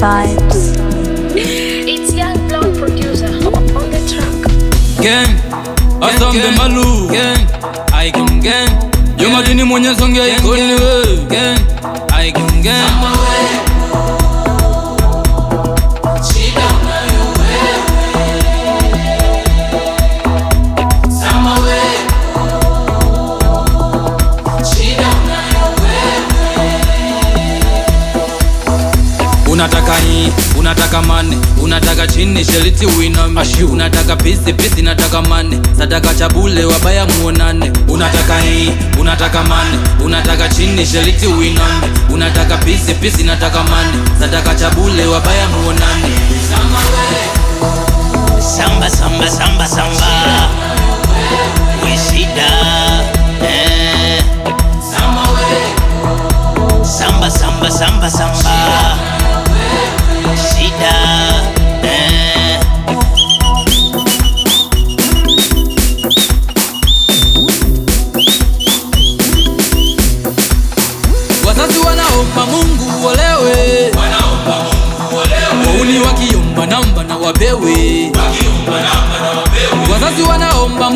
vibes. It's Young Blood producer on the track. Gang, asambe malu. Gang, I can gang. Yo madini mwenye songe ikoni we. Gang, I can gang. Unataka hii, unataka mane, unataka chini sheliti uiname. Unataka pisi, nataka mane, sadaka chabule wabaya muonane. Unataka hii, unataka mane, unataka chini sheliti uiname. Unataka pisi, nataka mane, sadaka chabule wabaya muonane. Samba, samba, samba, samba, we shida. Samba, samba, samba, samba, shida. Wazazi wanaomba Mungu olewe, wauni wakiomba namba na wapewe. Wazazi wanaomba